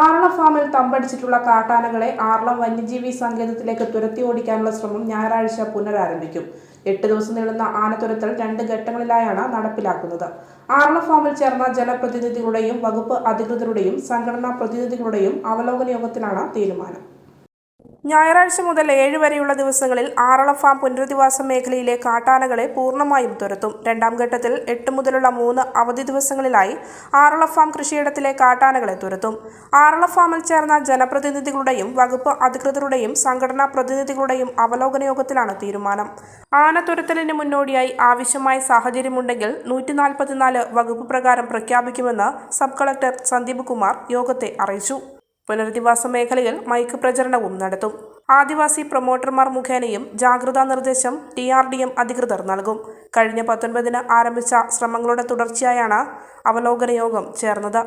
ആറളം ഫാമിൽ തമ്പടിച്ചിട്ടുള്ള കാട്ടാനകളെ ആറളം വന്യജീവി സങ്കേതത്തിലേക്ക് തുരത്തി ഓടിക്കാനുള്ള ശ്രമം ഞായറാഴ്ച പുനരാരംഭിക്കും. 8 ദിവസം നീളുന്ന ആനത്തുരത്തൽ 2 ഘട്ടങ്ങളിലായാണ് നടപ്പിലാക്കുന്നത്. ആറളം ഫാമിൽ ചേർന്ന ജനപ്രതിനിധികളുടെയും വകുപ്പ് അധികൃതരുടെയും സംഘടനാ പ്രതിനിധികളുടെയും അവലോകന യോഗത്തിലാണ് തീരുമാനം. ഞായറാഴ്ച മുതൽ 7 വരെയുള്ള ദിവസങ്ങളിൽ ആറളം ഫാം പുനരധിവാസ മേഖലയിലെ കാട്ടാനകളെ പൂർണ്ണമായും തുരത്തും. 2ാം ഘട്ടത്തിൽ 8 മുതലുള്ള 3 അവധി ദിവസങ്ങളിലായി ആറളം ഫാം കൃഷിയിടത്തിലെ കാട്ടാനകളെ തുരത്തും. ആറളം ഫാമിൽ ചേർന്ന ജനപ്രതിനിധികളുടെയും വകുപ്പ് അധികൃതരുടെയും സംഘടനാ പ്രതിനിധികളുടെയും അവലോകന യോഗത്തിലാണ് തീരുമാനം. ആന തുരത്തലിന് മുന്നോടിയായി ആവശ്യമായ സാഹചര്യമുണ്ടെങ്കിൽ 144 വകുപ്പ് പ്രകാരം പ്രഖ്യാപിക്കുമെന്ന് സബ് കളക്ടർ സന്ദീപ് കുമാർ യോഗത്തെ അറിയിച്ചു. പുനരധിവാസ മേഖലയിൽ മൈക്ക് പ്രചരണവും നടത്തും. ആദിവാസി പ്രൊമോട്ടർമാർ മുഖേനയും ജാഗ്രതാ നിർദ്ദേശം TRDM അധികൃതർ നൽകും. കഴിഞ്ഞ 19-ന് ആരംഭിച്ച ശ്രമങ്ങളുടെ തുടർച്ചയായാണ് അവലോകന യോഗം ചേർന്നത്.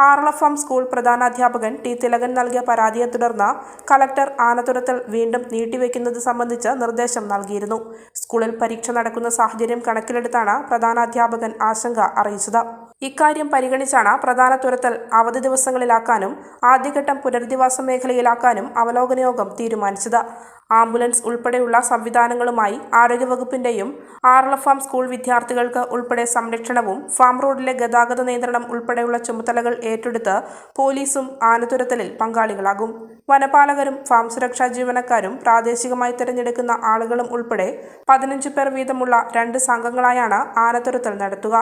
ആറളം ഫാം സ്കൂൾ പ്രധാനാധ്യാപകൻ T. തിലകൻ നൽകിയ പരാതിയെ തുടർന്ന് കളക്ടർ ആനത്തുരത്തൽ വീണ്ടും നീട്ടിവെക്കുന്നത് സംബന്ധിച്ച് നിർദ്ദേശം നൽകിയിരുന്നു. സ്കൂളിൽ പരീക്ഷ നടക്കുന്ന സാഹചര്യം കണക്കിലെടുത്താണ് പ്രധാനാധ്യാപകൻ ആശങ്ക അറിയിച്ചത്. ഇക്കാര്യം പരിഗണിച്ചാണ് പ്രധാന തുരത്തൽ അവധി ദിവസങ്ങളിലാക്കാനും ആദ്യഘട്ടം പുനരധിവാസ മേഖലയിലാക്കാനും അവലോകന യോഗം തീരുമാനിച്ചത്. ആംബുലൻസ് ഉൾപ്പെടെയുള്ള സംവിധാനങ്ങളുമായി ആരോഗ്യവകുപ്പിന്റെയും ആറളം ഫാം സ്കൂൾ വിദ്യാർത്ഥികൾക്ക് ഉൾപ്പെടെ സംരക്ഷണവും ഫാം റോഡിലെ ഗതാഗത നിയന്ത്രണം ഉൾപ്പെടെയുള്ള ചുമതലകൾ ഏറ്റെടുത്ത് പോലീസും ആനത്തുരത്തലിൽ പങ്കാളികളാകും. വനപാലകരും ഫാം സുരക്ഷാ ജീവനക്കാരും പ്രാദേശികമായി തിരഞ്ഞെടുക്കുന്ന ആളുകളും ഉൾപ്പെടെ 15 പേർ വീതമുള്ള 2 സംഘങ്ങളായാണ് ആനത്തുരത്തൽ നടത്തുക.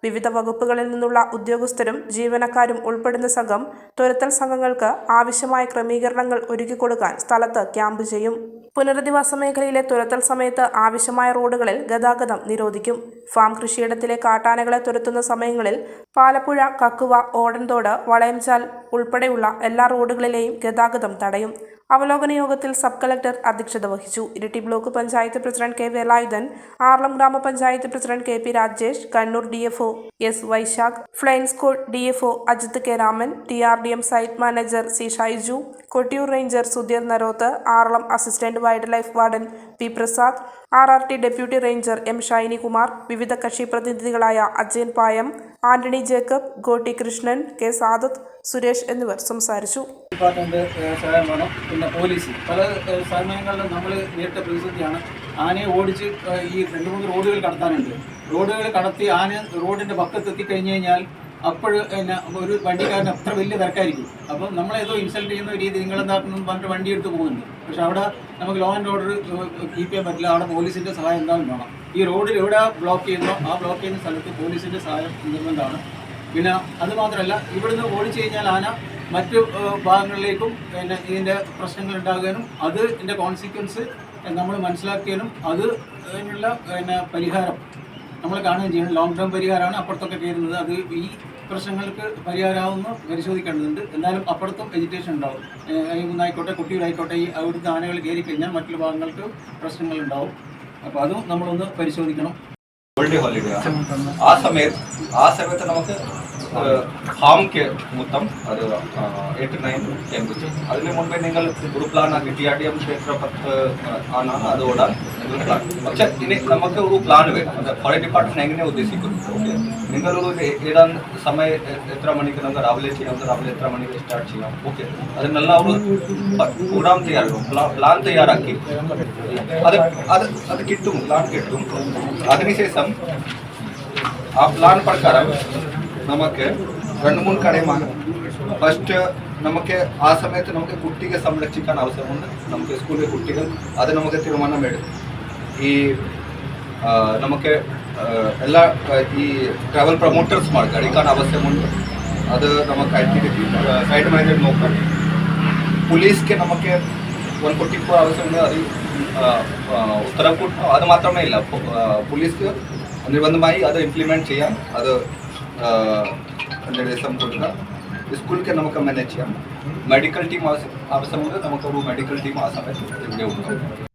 വിവിധ വകുപ്പുകളിൽ നിന്നുള്ള ഉദ്യോഗസ്ഥരും ജീവനക്കാരും ഉൾപ്പെടുന്ന സംഘം തുരത്തൽ സംഘങ്ങൾക്ക് ആവശ്യമായ ക്രമീകരണങ്ങൾ ഒരുക്കിക്കൊടുക്കാൻ സ്ഥലത്ത് ക്യാമ്പ് ചെയ്യും. പുനരധിവാസ മേഖലയിലെ തുരത്തൽ സമയത്ത് ആവശ്യമായ റോഡുകളിൽ ഗതാഗതം നിരോധിക്കും. ഫാം കൃഷിയിടത്തിലെ കാട്ടാനകളെ തുരത്തുന്ന സമയങ്ങളിൽ പാലപ്പുഴ, കക്കുവ, ഓടൻതോട്, വളയംചാൽ ഉൾപ്പെടെയുള്ള എല്ലാ റോഡുകളിലെയും ഗതാഗതം തടയും. അവലോകന യോഗത്തിൽ സബ് കളക്ടർ അധ്യക്ഷത വഹിച്ചു. Iritty block panchayat president K. Velayudhan, Aralam ഗ്രാമപഞ്ചായത്ത് president KP Rajesh, Kannur DFO S. Vaishakh, flying squad DFO Ajith K. Raman, TRDM site manager C. Shaiju, Kottiyoor ranger Sudheer Naroth, Aralam assistant wild life warden P. Prasad, RRT deputy ranger M. Shiny Kumar, വിവിധ കക്ഷി പ്രതിനിധികളായ അജയൻ പായം, ആന്റണി ജേക്കബ്, ഗോട്ടി കൃഷ്ണൻ, K. സാദത്ത്, സുരേഷ് എന്നിവർ സംസാരിച്ചു. ഡിപ്പാർട്ട്മെന്റ് സഹായം വേണം. പിന്നെ പോലീസ് പല സമയങ്ങളിലും നമ്മൾ നേരിട്ട പ്രതിസന്ധിയാണ്. ആനയെ ഓടിച്ച് ഈ 2-3 റോഡുകൾ കടത്താനുണ്ട്. റോഡുകൾ കടത്തി ആന റോഡിൻ്റെ പക്കത്ത് എത്തിക്കഴിഞ്ഞ് കഴിഞ്ഞാൽ അപ്പോൾ ഒരു വണ്ടിക്കാരന് അത്ര വലിയ തിരക്കായിരിക്കും. അപ്പം നമ്മളേതോ ഇൻസൾട്ട് ചെയ്യുന്ന രീതി നിങ്ങളെന്താക്കുന്നു പറഞ്ഞിട്ട് വണ്ടി എടുത്ത് പോകുന്നുണ്ട്. പക്ഷെ അവിടെ നമുക്ക് ലോ ആൻഡ് ഓർഡർ കീപ്പ് ചെയ്യാൻ പറ്റില്ല. അവിടെ പോലീസിൻ്റെ സഹായം എന്തായാലും വേണം. ഈ റോഡിൽ എവിടെ ബ്ലോക്ക് ചെയ്യുന്നോ ആ ബ്ലോക്ക് ചെയ്യുന്ന സ്ഥലത്ത് പോലീസിൻ്റെ സഹായം നിർബന്ധമാണ്. പിന്നെ അതുമാത്രമല്ല, ഇവിടുന്ന് ഓടിച്ചു കഴിഞ്ഞാൽ ആന മറ്റു ഭാഗങ്ങളിലേക്കും പിന്നെ ഇതിൻ്റെ പ്രശ്നങ്ങൾ ഉണ്ടാകാനും അതിൻ്റെ കോൺസിക്വൻസ് നമ്മൾ മനസ്സിലാക്കിയാലും അതിനുള്ള പിന്നെ പരിഹാരം നമ്മൾ കാണുകയും ചെയ്യണം. ലോങ് ടേം പരിഹാരമാണ് അപ്പുറത്തൊക്കെ കയറുന്നത്. അത് ഈ പ്രശ്നങ്ങൾക്ക് പരിഹാരമാവുമെന്ന് പരിശോധിക്കേണ്ടതുണ്ട്. എന്നാലും അപ്പുറത്തും വെജിറ്റേഷൻ ഉണ്ടാവും. ആയിക്കോട്ടെ, കുട്ടികളായിക്കോട്ടെ, ഈ അവിടുത്തെ ആനകൾ കയറി കഴിഞ്ഞാൽ മറ്റുള്ള ഭാഗങ്ങൾക്ക് പ്രശ്നങ്ങളുണ്ടാവും. അപ്പോൾ അതും നമ്മളൊന്ന് പരിശോധിക്കണം. ഹോളിഡേ ആ സമയത്ത് നമുക്ക് ഫാംക്ക് മൊത്തം അത് 8-9 ക്യാമ്പ് ചെയ്യും. അതിന് മുൻപേ നിങ്ങൾ ഒരു പ്ലാൻ ആക്കി TRDM ക്ഷേത്രപത്ത് ആണ് അതോടാൻ നിങ്ങൾ പ്ലാൻ. പക്ഷെ ഇനി നമുക്ക് ഒരു പ്ലാൻ വേണം. അത് ഫോറസ്റ്റ് ഡിപ്പാർട്ട്മെന്റ് എങ്ങനെ ഉദ്ദേശിക്കുന്നു? ഓക്കെ, നിങ്ങളൊരു ഏതാണ്ട് സമയം എത്ര മണിക്ക് നമുക്ക് രാവിലെ ചെയ്യാം, രാവിലെ എത്ര മണിക്ക് സ്റ്റാർട്ട് ചെയ്യാം. ഓക്കെ, അതിനെല്ലാം ഒരു പ്രോഗ്രാം പ്ലാൻ തയ്യാറാക്കി അത് കിട്ടും, പ്ലാൻ കിട്ടും. അതിനുശേഷം ആ പ്ലാൻ പ്രകാരം നമുക്ക് 2-3 കാര്യമാണ്. ഫസ്റ്റ്, നമുക്ക് ആ സമയത്ത് നമുക്ക് കുട്ടികളെ സംരക്ഷിക്കാൻ ആവശ്യമുണ്ട്. നമുക്ക് സ്കൂളിലെ കുട്ടികൾ അത് നമുക്ക് തീരുമാനം എടുക്കും. ഈ നമുക്ക് എല്ലാ ഈ ട്രാവൽ പ്രൊമോട്ടേഴ്സ്മാർ കഴിക്കാൻ ആവശ്യമുണ്ട്. അത് നമുക്ക് സൈഡ് മാനേജർ നോക്കാം. പോലീസ്ക്ക് നമുക്ക് 144 ആവശ്യമുണ്ട്. അത് ഉത്തരവ് അത് മാത്രമേ ഇല്ല, പോലീസ്ക്ക് നിർബന്ധമായി അത് ഇംപ്ലിമെൻറ്റ് ചെയ്യാൻ അത് നിർദ്ദേശം കൊടുക്കുക. സ്കൂളിലേക്ക് നമുക്ക് മാനേജ് ചെയ്യാം. മെഡിക്കൽ ടീം ആവശ്യമുണ്ട്. നമുക്കൊരു മെഡിക്കൽ ടീം ആ സമയത്ത് ഇവിടെ ഉണ്ടാവും.